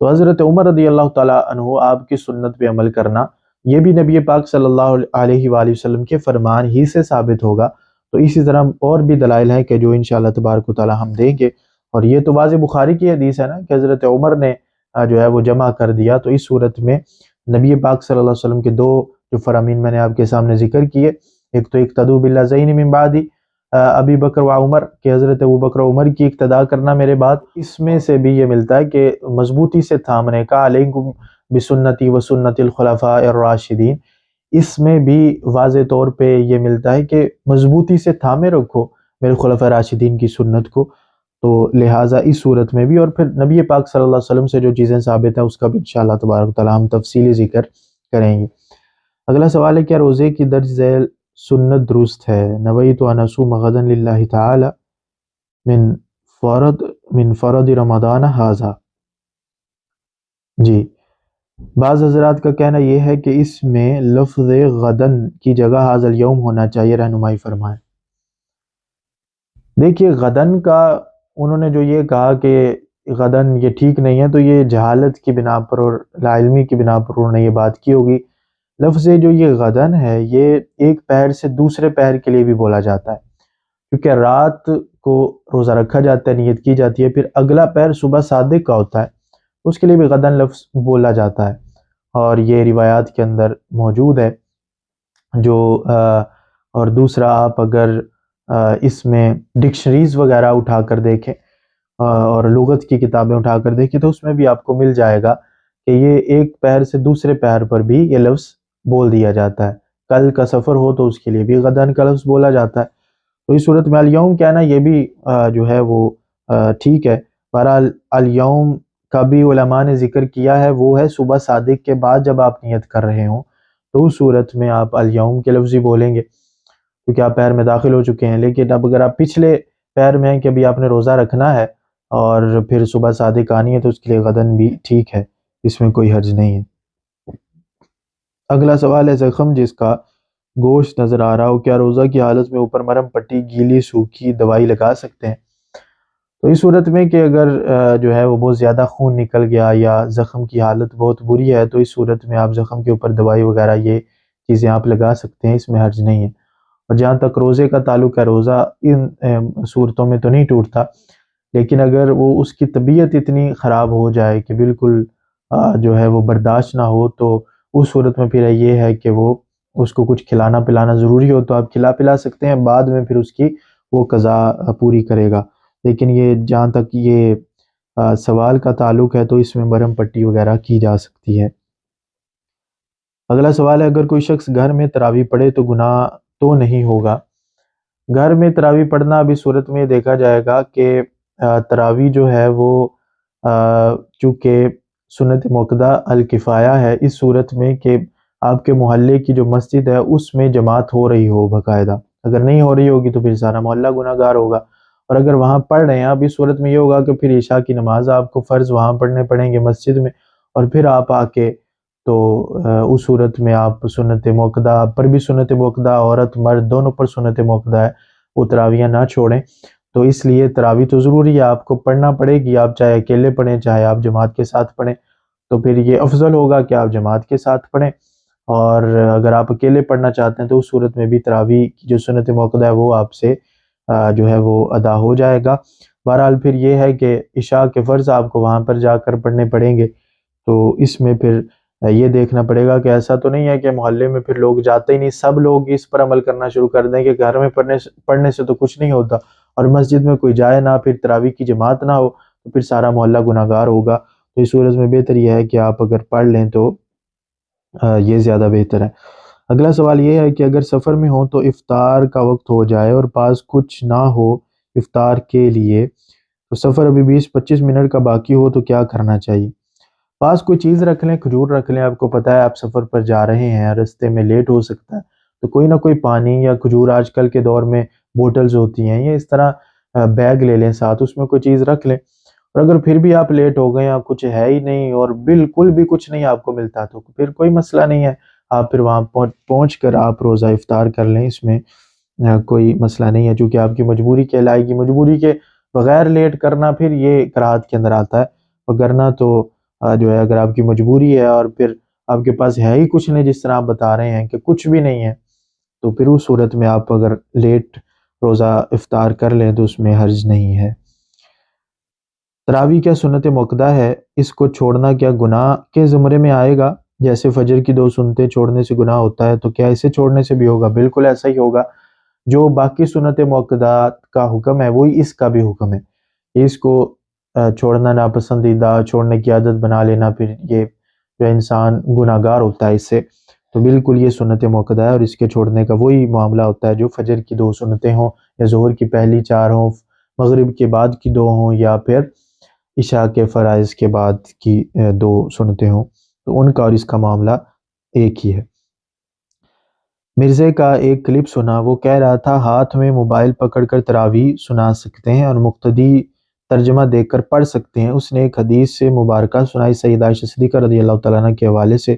تو حضرت عمر رضی اللہ تعالیٰ عنہ آپ کی سنت پہ عمل کرنا، یہ بھی نبی پاک صلی اللہ علیہ وآلہ وسلم کے فرمان ہی سے ثابت ہوگا۔ تو اسی طرح اور بھی دلائل ہیں کہ جو انشاءاللہ تبارک و تعالیٰ ہم دیں گے، اور یہ تو واضح بخاری کی حدیث ہے نا کہ حضرت عمر نے جو ہے وہ جمع کر دیا۔ تو اس صورت میں نبی پاک صلی اللہ علیہ وسلم کے دو جو فرامین میں نے آپ کے سامنے ذکر کیے، ایک تو اقتدوا باللذین من بعدی ابی بکر و عمر، کہ حضرت ابو بکر و عمر کی اقتداء کرنا میرے بعد، اس میں سے بھی یہ ملتا ہے کہ مضبوطی سے تھامنے کا، علیکم بسنتی و سنت الخلفاء الراشدین، اس میں بھی واضح طور پہ یہ ملتا ہے کہ مضبوطی سے تھامے رکھو میرے خلفاء راشدین کی سنت کو۔ تو لہٰذا اس صورت میں بھی، اور پھر نبی پاک صلی اللہ علیہ وسلم سے جو چیزیں ثابت ہیں اس کا بھی انشاءاللہ تبارک و تعالیٰ ہم تفصیلی ذکر کریں گے۔ اگلا سوال ہے، کیا روزے کی درج ذیل سنت درست ہے؟ نویت ان اصوم غدا للہ تعالی من فرض رمضان ھذا۔ جی، بعض حضرات کا کہنا یہ ہے کہ اس میں لفظ غدن کی جگہ ھذا الیوم ہونا چاہیے، رہنمائی فرمائیں۔ دیکھیے غدن کا انہوں نے جو یہ کہا کہ غدن یہ ٹھیک نہیں ہے، تو یہ جہالت کی بنا پر اور لا علمی کی بنا پر انہوں نے یہ بات کی ہوگی۔ لفظ جو یہ غدن ہے یہ ایک پہر سے دوسرے پہر کے لیے بھی بولا جاتا ہے، کیونکہ رات کو روزہ رکھا جاتا ہے، نیت کی جاتی ہے، پھر اگلا پہر صبح صادق کا ہوتا ہے، اس کے لیے بھی غدن لفظ بولا جاتا ہے، اور یہ روایات کے اندر موجود ہے جو اور دوسرا آپ اگر اس میں ڈکشنریز وغیرہ اٹھا کر دیکھیں اور لغت کی کتابیں اٹھا کر دیکھیں تو اس میں بھی آپ کو مل جائے گا کہ یہ ایک پہر سے دوسرے پہر پر بھی یہ لفظ بول دیا جاتا ہے۔ کل کا سفر ہو تو اس کے لیے بھی غدن کا لفظ بولا جاتا ہے۔ تو اس صورت میں الیوم کہنا یہ بھی جو ہے وہ ٹھیک ہے۔ بہرحال الیوم کا بھی علماء نے ذکر کیا ہے، وہ ہے صبح صادق کے بعد جب آپ نیت کر رہے ہوں تو اس صورت میں آپ الیوم کے لفظ ہی بولیں گے، کیونکہ آپ پہر میں داخل ہو چکے ہیں۔ لیکن اب اگر آپ پچھلے پہر میں ہیں کہ ابھی آپ نے روزہ رکھنا ہے اور پھر صبح صادق آنی ہے تو اس کے لیے غدن بھی ٹھیک ہے، اس میں کوئی حرج نہیں ہے۔ اگلا سوال ہے، زخم جس کا گوشت نظر آ رہا ہو، کیا روزہ کی حالت میں اوپر مرہم پٹی، گیلی سوکھی دوائی لگا سکتے ہیں؟ تو اس صورت میں کہ اگر جو ہے وہ بہت زیادہ خون نکل گیا یا زخم کی حالت بہت بری ہے تو اس صورت میں آپ زخم کے اوپر دوائی وغیرہ یہ چیزیں آپ لگا سکتے ہیں، اس میں حرج نہیں ہے۔ اور جہاں تک روزے کا تعلق ہے، روزہ ان صورتوں میں تو نہیں ٹوٹتا، لیکن اگر وہ اس کی طبیعت اتنی خراب ہو جائے کہ بالکل جو ہے وہ برداشت نہ ہو تو اس صورت میں پھر یہ ہے کہ وہ اس کو کچھ کھلانا پلانا ضروری ہو تو آپ کھلا پلا سکتے ہیں، بعد میں پھر اس کی وہ قضا پوری کرے گا۔ لیکن یہ جہاں تک یہ سوال کا تعلق ہے تو اس میں مرہم پٹی وغیرہ کی جا سکتی ہے۔ اگلا سوال ہے، اگر کوئی شخص گھر میں تراویح پڑھے تو گناہ تو نہیں ہوگا؟ گھر میں تراویح پڑھنا اب اس صورت میں دیکھا جائے گا کہ تراویح جو ہے وہ چونکہ سنت موقدہ الکفایہ ہے، اس صورت میں کہ آپ کے محلے کی جو مسجد ہے اس میں جماعت ہو رہی ہو باقاعدہ، اگر نہیں ہو رہی ہوگی تو پھر سارا محلہ گناہ گار ہوگا، اور اگر وہاں پڑھ رہے ہیں اب اس صورت میں یہ ہوگا کہ پھر عشاء کی نماز آپ کو فرض وہاں پڑھنے پڑیں گے مسجد میں، اور پھر آپ آ کے تو اس صورت میں آپ سنت موقدہ پر بھی، سنت موقدہ عورت مرد دونوں پر سنت موقدہ ہے، وہ تراویح نہ چھوڑیں۔ تو اس لیے تراویح تو ضروری ہے، آپ کو پڑھنا پڑے گی، آپ چاہے اکیلے پڑھیں چاہے آپ جماعت کے ساتھ پڑھیں، تو پھر یہ افضل ہوگا کہ آپ جماعت کے ساتھ پڑھیں، اور اگر آپ اکیلے پڑھنا چاہتے ہیں تو اس صورت میں بھی تراویح کی جو سنت موقدہ ہے وہ آپ سے جو ہے وہ ادا ہو جائے گا۔ بہرحال پھر یہ ہے کہ عشاء کے فرض آپ کو وہاں پر جا کر پڑھنے پڑیں گے، تو اس میں پھر یہ دیکھنا پڑے گا کہ ایسا تو نہیں ہے کہ محلے میں پھر لوگ جاتے ہی نہیں، سب لوگ اس پر عمل کرنا شروع کر دیں کہ گھر میں پڑھنے سے تو کچھ نہیں ہوتا، اور مسجد میں کوئی جائے نہ، پھر تراویح کی جماعت نہ ہو تو پھر سارا محلہ گناہ گار ہوگا۔ تو اس صورت میں بہتر یہ ہے کہ آپ اگر پڑھ لیں تو یہ زیادہ بہتر ہے۔ اگلا سوال یہ ہے کہ اگر سفر میں ہو تو افطار کا وقت ہو جائے اور پاس کچھ نہ ہو افطار کے لیے، تو سفر ابھی 20-25 منٹ کا باقی ہو تو کیا کرنا چاہیے؟ پاس کوئی چیز رکھ لیں، کھجور رکھ لیں، آپ کو پتہ ہے آپ سفر پر جا رہے ہیں، راستے میں لیٹ ہو سکتا ہے تو کوئی نہ کوئی پانی یا کھجور، آج کل کے دور میں بوٹلز ہوتی ہیں، یا اس طرح بیگ لے لیں ساتھ، اس میں کوئی چیز رکھ لیں، اور اگر پھر بھی آپ لیٹ ہو گئے یا کچھ ہے ہی نہیں اور بالکل بھی کچھ نہیں آپ کو ملتا تو پھر کوئی مسئلہ نہیں ہے، آپ پھر وہاں پہنچ کر آپ روزہ افطار کر لیں، اس میں کوئی مسئلہ نہیں ہے، چونکہ آپ کی مجبوری کہلائے گی۔ مجبوری کے بغیر لیٹ کرنا پھر یہ کراہت کے اندر آتا ہے، وگرنہ تو جو ہے اگر آپ کی مجبوری ہے اور پھر آپ کے پاس ہے ہی کچھ نہیں، جس طرح آپ بتا رہے ہیں کہ کچھ بھی نہیں ہے، تو پھر اس صورت میں آپ اگر لیٹ روزہ افطار کر لیں تو اس میں حرج نہیں ہے۔ تراویح کیا سنت موقدہ ہے؟ اس کو چھوڑنا کیا گناہ کے زمرے میں آئے گا؟ جیسے فجر کی 2 سنتیں چھوڑنے سے گناہ ہوتا ہے، تو کیا اسے چھوڑنے سے بھی ہوگا؟ بالکل ایسا ہی ہوگا۔ جو باقی سنت موقدات کا حکم ہے وہی اس کا بھی حکم ہے۔ اس کو چھوڑنا ناپسندیدہ، چھوڑنے کی عادت بنا لینا، پھر یہ جو انسان گناہ گار ہوتا ہے اس سے، تو بالکل یہ سنت موقدہ ہے، اور اس کے چھوڑنے کا وہی معاملہ ہوتا ہے جو فجر کی 2 سنتیں ہوں، یا ظہر کی پہلی 4 ہوں، مغرب کے بعد کی 2 ہوں، یا پھر عشاء کے فرائض کے بعد کی 2 سنتیں ہوں، تو ان کا اور اس کا معاملہ ایک ہی ہے۔ مرزے کا ایک کلپ سنا، وہ کہہ رہا تھا ہاتھ میں موبائل پکڑ کر تراویح سنا سکتے ہیں اور مقتدی ترجمہ دیکھ کر پڑھ سکتے ہیں۔ اس نے ایک حدیث سے مبارکہ سنائی سیدہ عائشہ صدیقہ رضی اللہ تعالیٰ عنہ کے حوالے سے،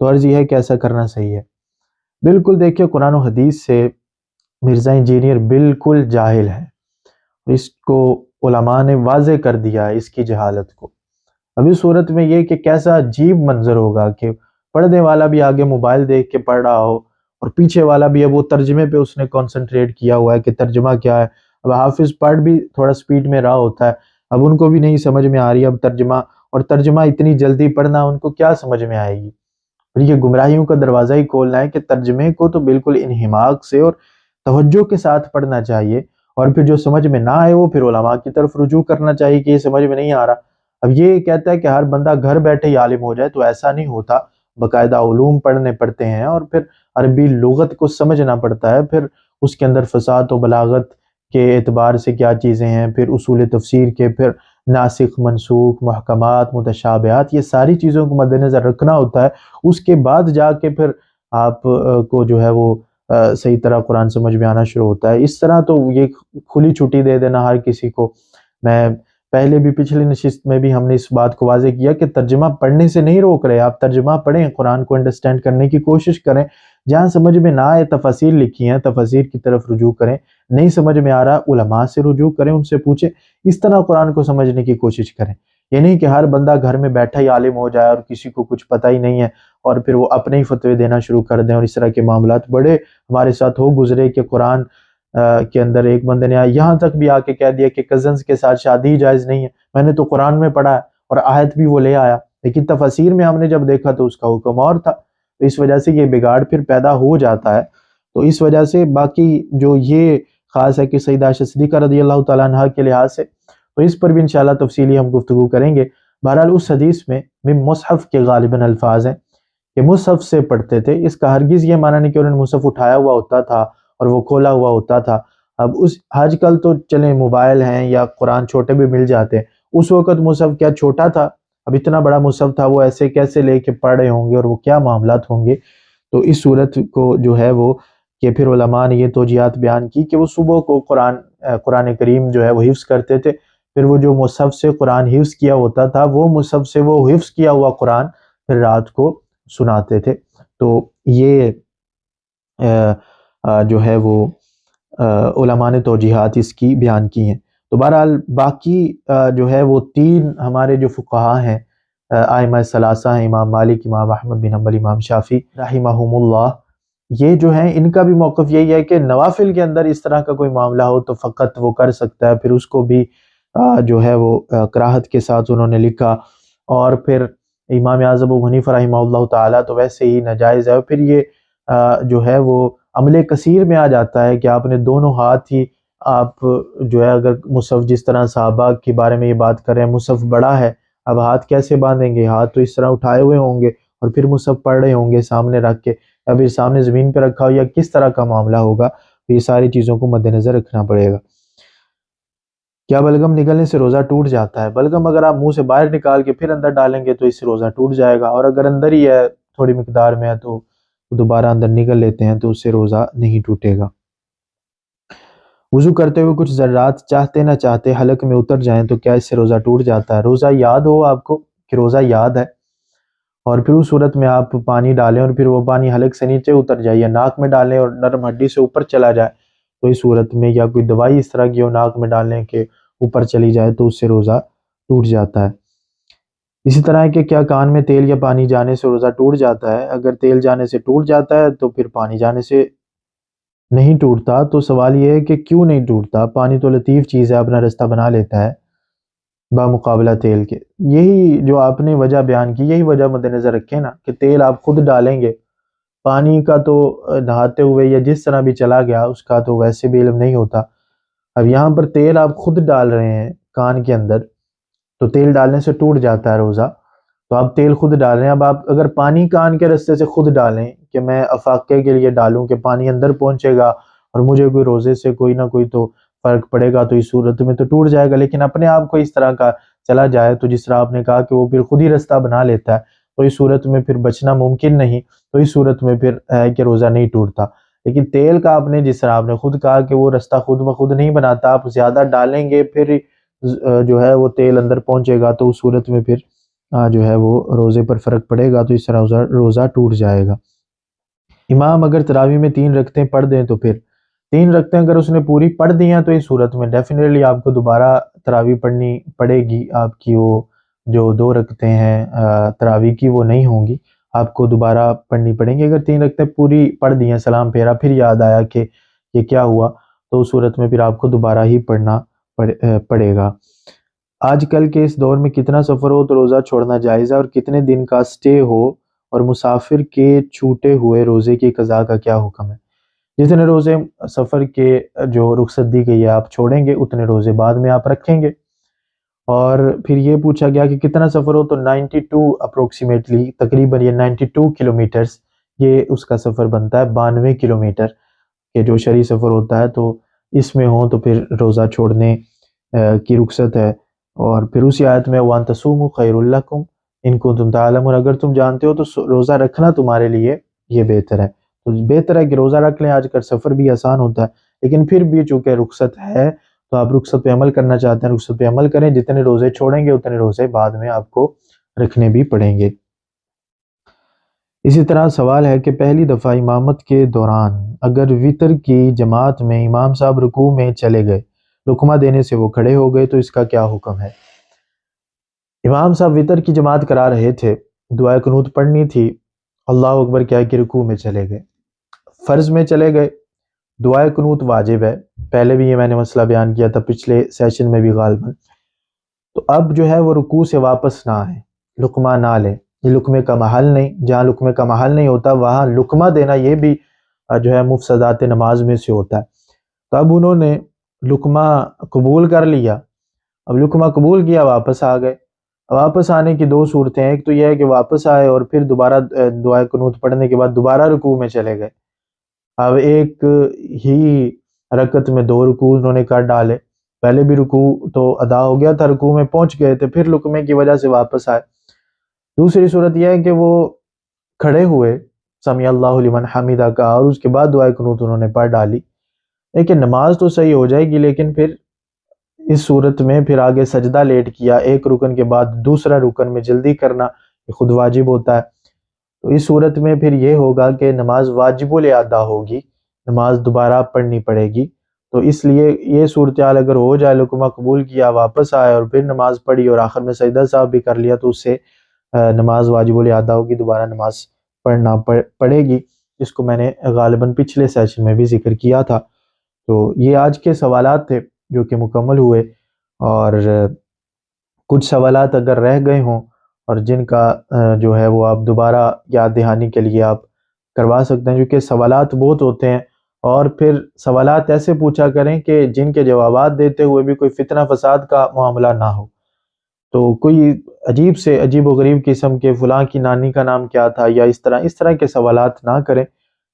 تو عرض یہ ہے کہ ایسا کرنا صحیح ہے۔ بالکل دیکھیے، قرآن و حدیث سے مرزا انجینئر بالکل جاہل ہے، اس کو علماء نے واضح کر دیا ہے اس کی جہالت کو۔ ابھی صورت میں یہ کہ کیسا عجیب منظر ہوگا کہ پڑھنے والا بھی آگے موبائل دیکھ کے پڑھ رہا ہو، اور پیچھے والا بھی ہے وہ ترجمے پہ اس نے کنسنٹریٹ کیا ہوا ہے کہ ترجمہ کیا ہے۔ اب حافظ پڑھ بھی تھوڑا سپیڈ میں رہا ہوتا ہے، اب ان کو بھی نہیں سمجھ میں آ رہی اب ترجمہ، اور ترجمہ اتنی جلدی پڑھنا ان کو کیا سمجھ میں آئے گی؟ اور یہ گمراہیوں کا دروازہ ہی کھولنا ہے کہ ترجمے کو تو بالکل انہماک سے اور توجہ کے ساتھ پڑھنا چاہیے، اور پھر جو سمجھ میں نہ آئے وہ پھر علماء کی طرف رجوع کرنا چاہیے کہ یہ سمجھ میں نہیں آ رہا۔ اب یہ کہتا ہے کہ ہر بندہ گھر بیٹھے ہی عالم ہو جائے، تو ایسا نہیں ہوتا، باقاعدہ علوم پڑھنے پڑتے ہیں، اور پھر عربی لغت کو سمجھنا پڑتا ہے، پھر اس کے اندر فصاحت و بلاغت کے اعتبار سے کیا چیزیں ہیں، پھر اصول تفسیر کے، پھر ناسخ منسوخ، محکمات، متشابہات، یہ ساری چیزوں کو مد نظر رکھنا ہوتا ہے۔ اس کے بعد جا کے پھر آپ کو جو ہے وہ صحیح طرح قرآن سمجھ میں آنا شروع ہوتا ہے۔ اس طرح تو یہ کھلی چھٹی دے دینا ہر کسی کو، میں پہلے بھی پچھلی نشست میں بھی ہم نے اس بات کو واضح کیا کہ ترجمہ پڑھنے سے نہیں روک رہے، آپ ترجمہ پڑھیں، قرآن کو انڈرسٹینڈ کرنے کی کوشش کریں، جہاں سمجھ میں نہ آئے تفاسیر لکھی ہیں، تفاسیر کی طرف رجوع کریں، نہیں سمجھ میں آ رہا علماء سے رجوع کریں، ان سے پوچھیں، اس طرح قرآن کو سمجھنے کی کوشش کریں۔ یہ نہیں کہ ہر بندہ گھر میں بیٹھا ہی عالم ہو جائے اور کسی کو کچھ پتہ ہی نہیں ہے، اور پھر وہ اپنے ہی فتوے دینا شروع کر دیں، اور اس طرح کے معاملات بڑے ہمارے ساتھ ہو گزرے کہ قرآن کے اندر ایک بندے نے یہاں تک بھی آ کے کہہ دیا کہ کزنز کے ساتھ شادی جائز نہیں ہے۔ میں نے تو قرآن میں پڑھا ہے، اور آیت بھی وہ لے آیا، لیکن تفاسیر میں ہم نے جب دیکھا تو اس کا حکم اور تھا۔ تو اس وجہ سے یہ بگاڑ پھر پیدا ہو جاتا ہے۔ تو اس وجہ سے باقی جو یہ خاص ہے کہ سیدہ عائشہ صدیقہ رضی اللہ تعالیٰ عنہ کے لحاظ سے، تو اس پر بھی انشاءاللہ تفصیلی ہم گفتگو کریں گے۔ بہرحال اس حدیث میں مصحف کے غالباً الفاظ ہیں کہ مصحف سے پڑھتے تھے، اس کا ہرگز یہ معنی نہیں کہ انہوں نے مصحف اٹھایا ہوا ہوتا تھا اور وہ کھولا ہوا ہوتا تھا۔ اب آج کل تو چلیں موبائل ہیں یا قرآن چھوٹے بھی مل جاتے ہیں، اس وقت مصحف کیا چھوٹا تھا؟ اب اتنا بڑا مصحف تھا، وہ ایسے کیسے لے کے پڑھ رہے ہوں گے، اور وہ کیا معاملات ہوں گے؟ تو اس صورت کو جو ہے وہ کہ پھر علماء نے یہ توجیہات بیان کی کہ وہ صبح کو قرآن کریم جو ہے وہ حفظ کرتے تھے، پھر وہ جو مصحف سے قرآن حفظ کیا ہوتا تھا وہ مصحف سے وہ حفظ کیا ہوا قرآن پھر رات کو سناتے تھے۔ تو یہ جو ہے وہ علماء نے توجیہات اس کی بیان کی ہیں۔ تو بہرحال باقی جو ہے وہ 3 ہمارے جو فقہا ہیں، ائمہ ثلاثہ ہیں، امام مالک، امام احمد بن حنبل، امام شافعی رحمہم اللہ، یہ جو ہیں ان کا بھی موقف یہی ہے کہ نوافل کے اندر اس طرح کا کوئی معاملہ ہو تو فقط وہ کر سکتا ہے، پھر اس کو بھی جو ہے وہ کراہت کے ساتھ انہوں نے لکھا۔ اور پھر امام اعظم ابو حنیفہ رحمہ اللہ تعالیٰ تو ویسے ہی ناجائز ہے، اور پھر یہ جو ہے وہ عمل کثیر میں آ جاتا ہے کہ آپ نے دونوں ہاتھ ہی، آپ جو ہے اگر مصحف جس طرح صحابہ کے بارے میں یہ بات کر رہے ہیں، مصحف بڑا ہے، اب ہاتھ کیسے باندھیں گے؟ ہاتھ تو اس طرح اٹھائے ہوئے ہوں گے اور پھر مصحف پڑھ رہے ہوں گے سامنے رکھ کے، یا پھر سامنے زمین پہ رکھا ہو، یا کس طرح کا معاملہ ہوگا؟ تو یہ ساری چیزوں کو مد نظر رکھنا پڑے گا۔ کیا بلغم نکلنے سے روزہ ٹوٹ جاتا ہے؟ بلغم اگر آپ منہ سے باہر نکال کے پھر اندر ڈالیں گے تو اس سے روزہ ٹوٹ جائے گا، اور اگر اندر ہی ہے تھوڑی مقدار میں ہے تو دوبارہ اندر نکل لیتے ہیں تو اس سے روزہ نہیں ٹوٹے گا۔ وضو کرتے ہوئے کچھ ذرات چاہتے نہ چاہتے حلق میں اتر جائیں تو کیا اس سے روزہ ٹوٹ جاتا ہے؟ روزہ یاد ہو آپ کو کہ روزہ یاد ہے، اور پھر اس صورت میں آپ پانی ڈالیں اور پھر وہ پانی حلق سے نیچے اتر جائے یا ناک میں ڈالیں اور نرم ہڈی سے اوپر چلا جائے تو اس صورت میں، یا کوئی دوائی اس طرح کی ہو ناک میں ڈالیں کہ اوپر چلی جائے تو اس سے روزہ ٹوٹ جاتا ہے۔ اسی طرح ہے کہ کیا کان میں تیل یا پانی جانے سے روزہ ٹوٹ جاتا ہے؟ اگر تیل جانے سے ٹوٹ جاتا ہے تو پھر پانی جانے سے نہیں ٹوٹتا۔ تو سوال یہ ہے کہ کیوں نہیں ٹوٹتا؟ پانی تو لطیف چیز ہے، اپنا رستہ بنا لیتا ہے بمقابلہ تیل کے۔ یہی جو آپ نے وجہ بیان کی، یہی وجہ مد نظر رکھیں نا کہ تیل آپ خود ڈالیں گے، پانی کا تو نہاتے ہوئے یا جس طرح بھی چلا گیا اس کا تو ویسے بھی علم نہیں ہوتا۔ اب یہاں پر تیل آپ خود ڈال رہے ہیں کان کے اندر، تو تیل ڈالنے سے ٹوٹ جاتا ہے روزہ، تو آپ تیل خود ڈال رہے ہیں۔ اب آپ اگر پانی کان کے رستے سے خود ڈالیں کہ میں افاقے کے لیے ڈالوں کہ پانی اندر پہنچے گا اور مجھے کوئی روزے سے کوئی نہ کوئی تو فرق پڑے گا، تو اس صورت میں تو ٹوٹ جائے گا۔ لیکن اپنے آپ کو اس طرح کا چلا جائے تو جس طرح آپ نے کہا کہ وہ پھر خود ہی رستہ بنا لیتا ہے، تو اس صورت میں پھر بچنا ممکن نہیں، تو اس صورت میں پھر ہے کہ روزہ نہیں ٹوٹتا۔ لیکن تیل کا آپ نے جس طرح آپ نے خود کہا کہ وہ رستہ خود بخود نہیں بناتا، آپ زیادہ ڈالیں گے پھر جو ہے وہ تیل اندر پہنچے گا، تو اس صورت میں پھر جو ہے وہ روزے پر فرق پڑے گا، تو اس طرح روزہ ٹوٹ جائے گا۔ امام اگر تراویح میں 3 رکعتیں پڑھ دیں تو پھر 3 رکعتیں اگر اس نے پوری پڑھ دی ہیں تو اس صورت میں ڈیفینیٹلی آپ کو دوبارہ تراویح پڑھنی پڑے گی۔ آپ کی وہ جو 2 رکعتیں ہیں تراویح کی وہ نہیں ہوں گی، آپ کو دوبارہ پڑھنی پڑیں گی۔ اگر 3 رکعتیں پوری پڑھ دی ہیں، سلام پھیرا، پھر یاد آیا کہ یہ کیا ہوا، تو اس صورت میں پھر آپ کو دوبارہ ہی پڑھنا پڑے گا۔ آج کل کے اس دور میں کتنا سفر ہو تو روزہ چھوڑنا جائز ہے، اور کتنے دن کا سٹے ہو اور مسافر کے چھوٹے ہوئے روزے کی قضا کا کیا حکم ہے؟ جتنے روزے سفر کے جو رخصت دی گئی ہے آپ چھوڑیں گے، اتنے روزے بعد میں آپ رکھیں گے۔ اور پھر یہ پوچھا گیا کہ کتنا سفر ہو، تو 92 اپروکسیمیٹلی، تقریباً یہ 92 کلومیٹرز یہ اس کا سفر بنتا ہے، 92 کلومیٹر کے جو شرعی سفر ہوتا ہے، تو اس میں ہوں تو پھر روزہ چھوڑنے کی رخصت ہے۔ اور پھر اسی آیت میں وَأَن تَصُومُوا خَيْرٌ لَكُمْ إِن كُنتُمْ تَعْلَمُونَ، اگر تم جانتے ہو تو روزہ رکھنا تمہارے لیے یہ بہتر ہے۔ تو بہتر ہے کہ روزہ رکھ لیں، آج کل سفر بھی آسان ہوتا ہے، لیکن پھر بھی چونکہ رخصت ہے تو آپ رخصت پہ عمل کرنا چاہتے ہیں، رخصت پہ عمل کریں، جتنے روزے چھوڑیں گے اتنے روزے بعد میں آپ کو رکھنے بھی پڑیں گے۔ اسی طرح سوال ہے کہ پہلی دفعہ امامت کے دوران اگر وطر کی جماعت میں امام صاحب رکوع میں چلے گئے، لقمہ دینے سے وہ کھڑے ہو گئے، تو اس کا کیا حکم ہے؟ امام صاحب وطر کی جماعت کرا رہے تھے، دعائے قنوت پڑھنی تھی، اللہ اکبر کیا کہ رکوع میں چلے گئے، فرض میں چلے گئے، دعائے قنوت واجب ہے، پہلے بھی یہ میں نے مسئلہ بیان کیا تھا پچھلے سیشن میں بھی غالباً۔ تو اب جو ہے وہ رکوع سے واپس نہ آئیں، لقمہ نہ لیں، یہ لقمے کا محل نہیں، جہاں لقمے کا محل نہیں ہوتا وہاں لقمہ دینا یہ بھی جو ہے مفسدات نماز میں سے ہوتا ہے۔ تو اب انہوں نے لقمہ قبول کر لیا، اب لقمہ قبول کیا، واپس آ گئے۔ واپس آنے کی 2 صورتیں ہیں، ایک تو یہ ہے کہ واپس آئے اور پھر دوبارہ دعائے قنوت پڑھنے کے بعد دوبارہ رکوع میں چلے گئے، اب ایک ہی رکعت میں 2 رکوع انہوں نے کر ڈالے، پہلے بھی رکوع تو ادا ہو گیا تھا، رکوع میں پہنچ گئے تھے، پھر لقمے کی وجہ سے واپس آئے۔ دوسری صورت یہ ہے کہ وہ کھڑے ہوئے، سمیع اللہ لمن حمیدہ کہا اور اس کے بعد دعائے قنوت انہوں نے پڑھ ڈالی، لیکن نماز تو صحیح ہو جائے گی، لیکن پھر اس صورت میں پھر آگے سجدہ لیٹ کیا، ایک رکن کے بعد دوسرا رکن میں جلدی کرنا یہ خود واجب ہوتا ہے، تو اس صورت میں پھر یہ ہوگا کہ نماز واجب الادا ہوگی، نماز دوبارہ پڑھنی پڑے گی۔ تو اس لیے یہ صورتحال اگر ہو جائے، لقمہ قبول کیا، واپس آئے اور پھر نماز پڑھی اور آخر میں سجدہ صاحب بھی کر لیا، تو اس سے نماز واجب الادا ہوگی، دوبارہ نماز پڑھنا پڑے گی، جس کو میں نے غالباً پچھلے سیشن میں بھی ذکر کیا تھا۔ تو یہ آج کے سوالات تھے جو کہ مکمل ہوئے، اور کچھ سوالات اگر رہ گئے ہوں اور جن کا جو ہے وہ آپ دوبارہ یاد دہانی کے لیے آپ کروا سکتے ہیں، کیونکہ سوالات بہت ہوتے ہیں، اور پھر سوالات ایسے پوچھا کریں کہ جن کے جوابات دیتے ہوئے بھی کوئی فتنہ فساد کا معاملہ نہ ہو، تو کوئی عجیب سے عجیب و غریب قسم کے فلاں کی نانی کا نام کیا تھا یا اس طرح کے سوالات نہ کریں،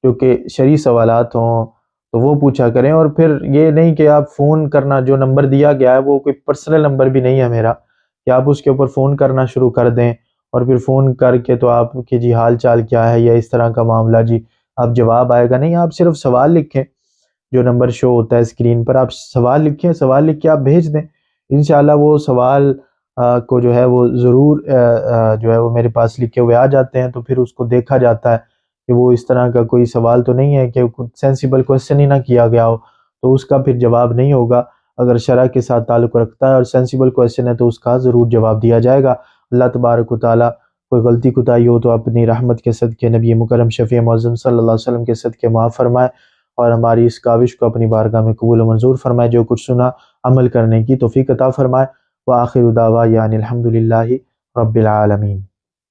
جو کہ شرعی سوالات ہوں تو وہ پوچھا کریں۔ اور پھر یہ نہیں کہ آپ فون کرنا، جو نمبر دیا گیا ہے وہ کوئی پرسنل نمبر بھی نہیں ہے میرا کہ آپ اس کے اوپر فون کرنا شروع کر دیں اور پھر فون کر کے تو آپ کی جی حال چال کیا ہے یا اس طرح کا معاملہ، جی آپ جواب آئے گا نہیں، آپ صرف سوال لکھیں، جو نمبر شو ہوتا ہے اسکرین پر آپ سوال لکھیں، سوال لکھ کے آپ بھیج دیں، انشاءاللہ وہ سوال کو جو ہے وہ ضرور جو ہے وہ میرے پاس لکھے ہوئے آ جاتے ہیں، تو پھر اس کو دیکھا جاتا ہے کہ وہ اس طرح کا کوئی سوال تو نہیں ہے کہ سینسیبل کویسچن ہی نہ کیا گیا ہو، تو اس کا پھر جواب نہیں ہوگا۔ اگر شرع کے ساتھ تعلق رکھتا ہے اور سینسیبل کویسچن ہے تو اس کا ضرور جواب دیا جائے گا۔ اللہ تبارک و تعالیٰ کوئی غلطی کوتاہی ہو تو اپنی رحمت کے صدقے نبی مکرم شفیع معظم صلی اللہ علیہ وسلم کے صدقے معاف فرمائے، اور ہماری اس کاوش کو اپنی بارگاہ میں قبول و منظور فرمائے۔ جو کچھ سنا عمل کرنے کی توفیق عطا فرمائے۔ وآخر دعوانا الحمد للہ رب العالمین۔